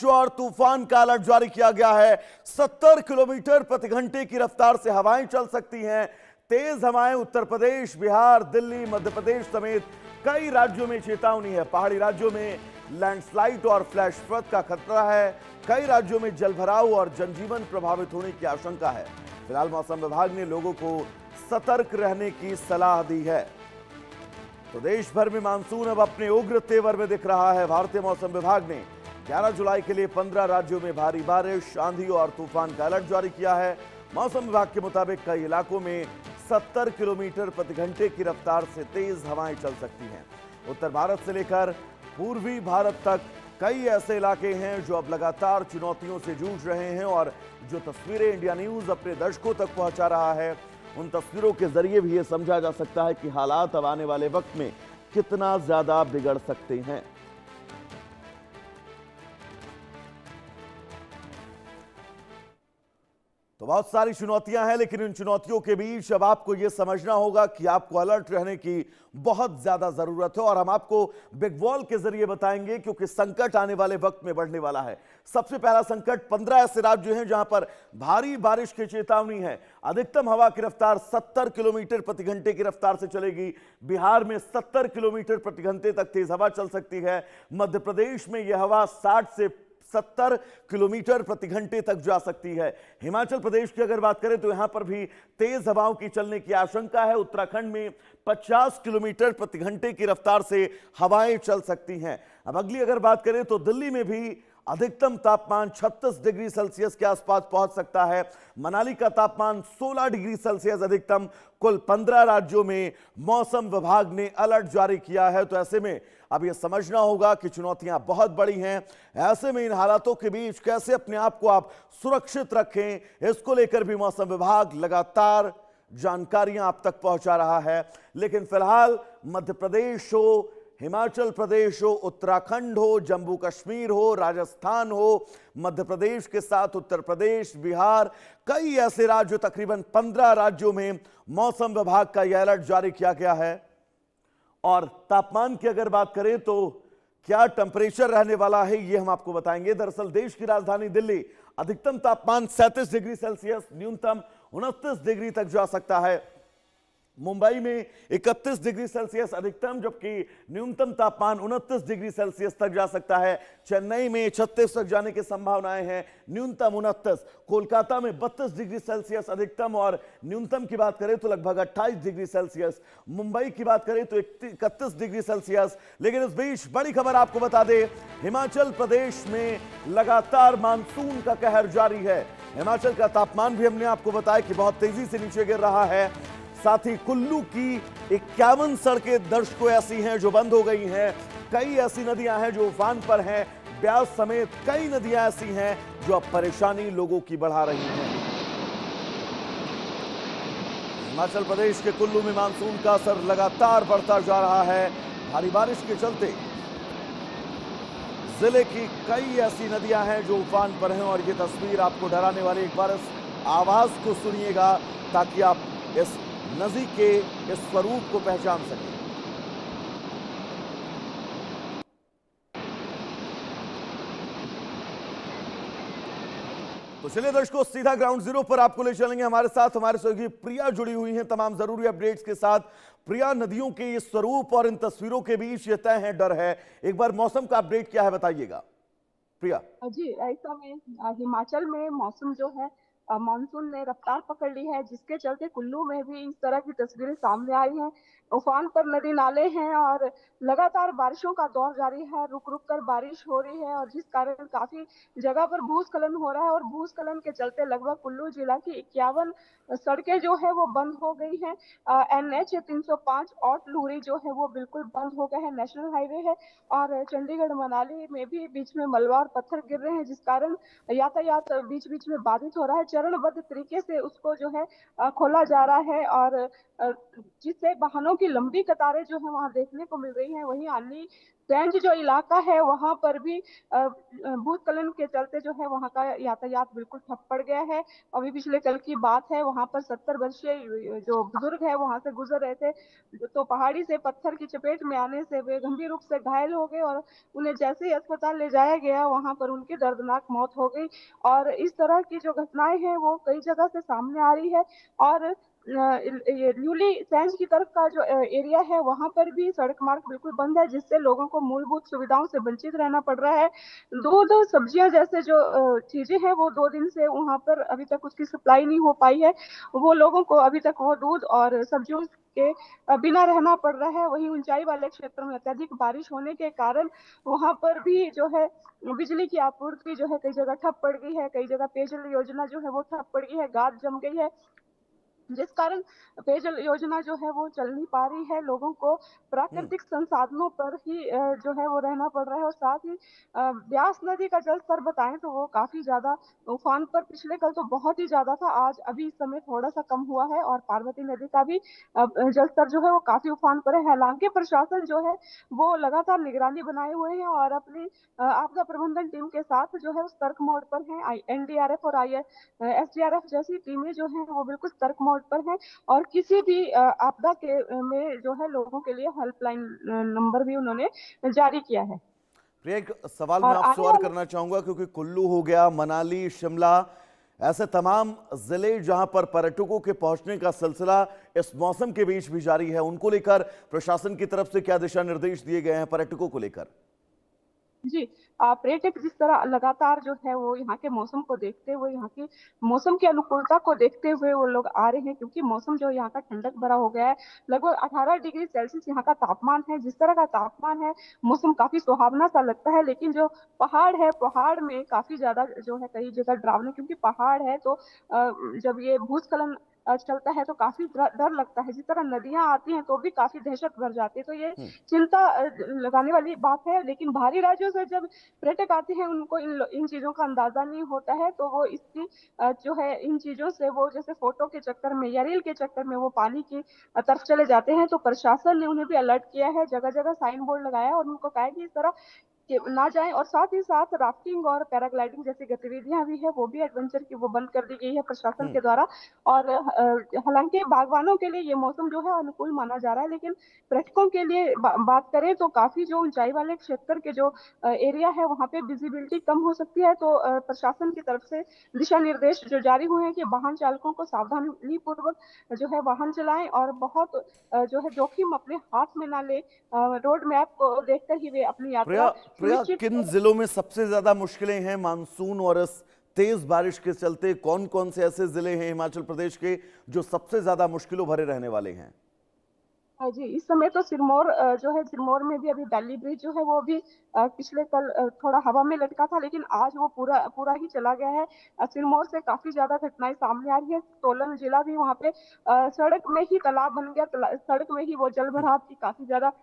और तूफान का अलर्ट जारी किया गया है। 70 किलोमीटर प्रति घंटे की रफ्तार से हवाएं चल सकती हैं। तेज हवाएं उत्तर प्रदेश, बिहार, दिल्ली, मध्य प्रदेश समेत कई राज्यों में चेतावनी है। पहाड़ी राज्यों में लैंडस्लाइड और फ्लैश फ्लड का खतरा है। कई राज्यों में जलभराव और जनजीवन प्रभावित होने की आशंका है। फिलहाल मौसम विभाग ने लोगों को सतर्क रहने की सलाह दी है। तो देश भर में मानसून अब अपने उग्र तेवर में दिख रहा है। भारतीय मौसम विभाग ने 11 जुलाई के लिए 15 राज्यों में भारी बारिश, आंधी और तूफान का अलर्ट जारी किया है। मौसम विभाग के मुताबिक कई इलाकों में 70 किलोमीटर प्रति घंटे की रफ्तार से तेज हवाएं चल सकती हैं। उत्तर भारत से लेकर पूर्वी भारत तक कई ऐसे इलाके हैं जो अब लगातार चुनौतियों से जूझ रहे हैं और जो तस्वीरें इंडिया न्यूज अपने दर्शकों तक पहुंचा रहा है, उन तस्वीरों के जरिए भी यह समझा जा सकता है कि हालात अब आने वाले वक्त में कितना ज्यादा बिगड़ सकते हैं। तो बहुत सारी चुनौतियां हैं, लेकिन इन चुनौतियों के बीच अब आपको यह समझना होगा कि आपको अलर्ट रहने की बहुत ज्यादा जरूरत है। और हम आपको बिग वॉल के जरिए बताएंगे, क्योंकि संकट आने वाले वक्त में बढ़ने वाला है। सबसे पहला संकट 15 ऐसे राज्य हैं जहां पर भारी बारिश की चेतावनी है। अधिकतम हवा की रफ्तार 70 किलोमीटर प्रति घंटे की रफ्तार से चलेगी। बिहार में 70 किलोमीटर प्रति घंटे तक तेज हवा चल सकती है। मध्य प्रदेश में यह हवा 60 से 70 किलोमीटर प्रति घंटे तक जा सकती है। हिमाचल प्रदेश की अगर बात करें तो यहां पर भी तेज हवाओं की चलने की आशंका है। उत्तराखंड में 50 किलोमीटर प्रति घंटे की रफ्तार से हवाएं चल सकती हैं। अब अगली अगर बात करें तो दिल्ली में भी अधिकतम तापमान 36 डिग्री सेल्सियस के आसपास पहुंच सकता है। मनाली का तापमान 16 डिग्री सेल्सियस अधिकतम। कुल 15 राज्यों में मौसम विभाग ने अलर्ट जारी किया है। तो ऐसे में अब यह समझना होगा कि चुनौतियां बहुत बड़ी हैं। ऐसे में इन हालातों के बीच कैसे अपने आप को आप सुरक्षित रखें, इसको लेकर भी मौसम विभाग लगातार जानकारियां आप तक पहुंचा रहा है। लेकिन फिलहाल मध्य प्रदेश हो, हिमाचल प्रदेश हो, उत्तराखंड हो, जम्मू कश्मीर हो, राजस्थान हो, मध्य प्रदेश के साथ उत्तर प्रदेश, बिहार, कई ऐसे राज्यों, तकरीबन 15 राज्यों में मौसम विभाग का यह अलर्ट जारी किया गया है। और तापमान की अगर बात करें तो क्या टेंपरेचर रहने वाला है, यह हम आपको बताएंगे। दरअसल देश की राजधानी दिल्ली अधिकतम तापमान 37 डिग्री सेल्सियस, न्यूनतम 29 डिग्री तक जा सकता है। मुंबई में 31 डिग्री सेल्सियस अधिकतम, जबकि न्यूनतम तापमान 29 डिग्री सेल्सियस तक जा सकता है। चेन्नई में 36 तक जाने की संभावनाएं हैं, न्यूनतम 29। कोलकाता में 32 डिग्री सेल्सियस अधिकतम और न्यूनतम की बात करें तो लगभग 28 डिग्री सेल्सियस। मुंबई की बात करें तो 31 डिग्री सेल्सियस। लेकिन इस बीच बड़ी खबर आपको बता दें, हिमाचल प्रदेश में लगातार मानसून का कहर जारी है। हिमाचल का तापमान भी हमने आपको बताया कि बहुत तेजी से नीचे गिर रहा है। साथ ही कुल्लू की 51 सड़कें दर्शकों ऐसी हैं जो बंद हो गई हैं। कई ऐसी नदियां हैं जो उफान पर हैं। ब्यास समेत कई नदियां ऐसी हैं जो अब परेशानी लोगों की बढ़ा रही हैं। हिमाचल प्रदेश के कुल्लू में मानसून का असर लगातार बढ़ता जा रहा है। भारी बारिश के चलते जिले की कई ऐसी नदियां हैं जो उफान पर हैं। और ये तस्वीर आपको डराने वाली, एक बार इस आवाज को सुनिएगा ताकि आप इस नदी के इस स्वरूप को पहचान सकें। तो चलिए दर्शकों, सीधा ग्राउंड जीरो पर आपको ले चलेंगे। हमारे साथ हमारे सहयोगी प्रिया जुड़ी हुई हैं तमाम जरूरी अपडेट्स के साथ। प्रिया, नदियों के ये स्वरूप और इन तस्वीरों के बीच ये तय है, डर है, एक बार मौसम का अपडेट क्या है बताइएगा प्रिया। जी, ऐसा में हिमाचल में मौसम जो है, मानसून ने रफ्तार पकड़ ली है, जिसके चलते कुल्लू में भी इस तरह की तस्वीरें सामने आई हैं। उफान पर नदी नाले हैं और लगातार बारिशों का दौर जारी है। रुक रुक कर बारिश हो रही है और जिस कारण काफी जगह पर भूस्खलन हो रहा है और भूस्खलन के चलते लगभग कुल्लू जिला की 51 सड़कें जो है वो बंद हो गई हैं। NH 305 और लूरी जो है वो बिल्कुल बंद हो गए हैं। नेशनल हाईवे है और चंडीगढ़ मनाली में भी बीच में मलबा और पत्थर गिर रहे हैं, जिस कारण यातायात बीच बीच में बाधित हो रहा है। चरणबद्ध तरीके से उसको जो है खोला जा रहा है और जिससे वाहनों की लंबी कतारें जो है वहां देखने को मिल रही है। वहीं अन्य रेंज जो इलाका है वहाँ पर भी भूस्खलन के चलते जो है वहाँ का यातायात बिल्कुल ठप पड़ गया है। अभी पिछले कल की बात है, वहाँ पर 70 वर्षीय जो बुजुर्ग है वहाँ से गुजर रहे थे, तो पहाड़ी से पत्थर की चपेट में आने से वे गंभीर रूप से घायल हो गए और उन्हें जैसे ही अस्पताल ले जाया गया वहाँ पर उनकी दर्दनाक मौत हो गई। और इस तरह की जो घटनाएं हैं वो कई जगह से सामने आ रही है। और ये न्यूली सैंज की तरफ का जो एरिया है वहां पर भी सड़क मार्ग बिल्कुल बंद है, जिससे लोगों को मूलभूत सुविधाओं से वंचित रहना पड़ रहा है। दूध सब्जियां जैसे जो चीजें हैं वो 2 दिन से वहां पर अभी तक उसकी सप्लाई नहीं हो पाई है। वो लोगों को अभी तक वो दूध और सब्जियों के बिना रहना पड़ रहा है। वहीं ऊंचाई वाले क्षेत्र में अत्यधिक बारिश होने के कारण वहां पर भी जो है बिजली की आपूर्ति जो है कई जगह ठप पड़ गई है, कई जगह पेयजल योजना जो है वो ठप पड़ गई है, गाद जम गई है, जिस कारण पेयजल योजना जो है वो चल नहीं पा रही है। लोगों को हम्म। प्राकृतिक संसाधनों पर ही जो है वो रहना पड़ रहा है। और साथ ही ब्यास नदी का जल स्तर बताएं तो वो काफी ज्यादा उफान पर, पिछले कल तो बहुत ही ज्यादा था, आज अभी इस समय थोड़ा सा कम हुआ है। और पार्वती नदी का भी जल स्तर जो है वो काफी उफान पर है। हालांकि प्रशासन जो है वो लगातार निगरानी बनाए हुए हैं और अपनी आपदा प्रबंधन टीम के साथ जो है वो सतर्क मोड पर है। एनडीआरएफ और एसडीआरएफ जैसी टीमें जो हैं वो बिल्कुल सतर्क मोड पर हैं और किसी भी आपदा के में जो है लोगों के लिए हेल्पलाइन नंबर भी उन्होंने जारी किया है। प्रिया, एक सवाल मैं और आपसे आने और वाले करना चाहूंगा, क्योंकि कुल्लू हो गया, मनाली, शिमला, ऐसे तमाम जिले जहां पर पर्यटकों के पहुंचने का सिलसिला इस मौसम के बीच भी जारी है, उनको लेकर प्रशासन की तरफ से क्या दिशा निर्देश दिए गए हैं पर्यटकों को लेकर? जी, पर्यटक जिस तरह लगातार जो है वो यहाँ के मौसम को देखते हुए, यहाँ की मौसम की अनुकूलता को देखते हुए वो लोग आ रहे हैं, क्योंकि मौसम जो यहाँ का ठंडक भरा हो गया है। लगभग 18 डिग्री सेल्सियस यहाँ का तापमान है। जिस तरह का तापमान है, मौसम काफी सुहावना सा लगता है, लेकिन जो पहाड़ है, पहाड़ में काफी ज्यादा जो है कई जगह डरावना, क्योंकि पहाड़ है तो जब ये भूस्खलन चलता है तो काफी डर लगता है। जिस तरह नदियां आती हैं तो भी काफी दहशत भर जाती है। तो ये हम्म। चिंता लगाने वाली बात है। लेकिन बाहरी राज्यों से जब पर्यटक आते हैं उनको इन चीजों का अंदाजा नहीं होता है, तो वो इसकी जो है इन चीजों से वो जैसे फोटो के चक्कर में या रील के चक्कर में वो पानी की तरफ चले जाते हैं। तो प्रशासन ने उन्हें भी अलर्ट किया है, जगह जगह साइन बोर्ड लगाया है और उनको कहा है कि इस तरह कि ना जाएं। और साथ ही साथ राफ्टिंग और पैराग्लाइडिंग जैसी गतिविधियां भी है, वो भी एडवेंचर की वो बंद कर दी गई है प्रशासन हम्म। के द्वारा। और हालांकि बागवानों के लिए ये मौसम जो है अनुकूल माना जा रहा है, लेकिन पर्यटकों के लिए बात करें तो काफी जो ऊंचाई वाले क्षेत्र के जो एरिया है वहाँ पे विजिबिलिटी कम हो सकती है। तो प्रशासन की तरफ से दिशा निर्देश जो जारी हुए हैं कि वाहन चालकों को सावधानी पूर्वक जो है वाहन चलाएं और बहुत जो है जोखिम अपने हाथ में ना ले, रोड मैप को देखकर ही वे अपनी प्रिया, यात्रा सुनिश्चित किन करें। जिलों में सबसे ज्यादा मुश्किलें हैं मानसून और इस तेज बारिश के चलते? कौन कौन से ऐसे जिले हैं हिमाचल प्रदेश के जो सबसे ज्यादा मुश्किलों भरे रहने वाले हैं? हाँ जी, इस समय तो सिरमौर जो है, सिरमौर में भी अभी बैली ब्रिज जो है वो भी पिछले कल थोड़ा हवा में लटका था, लेकिन आज वो पूरा पूरा ही चला गया है। सिरमौर से काफी ज्यादा घटनाएं सामने आ रही है। सोलन जिला भी वहाँ पे सड़क में ही तालाब बन गया, सड़क में ही वो जल भराव की काफी ज्यादा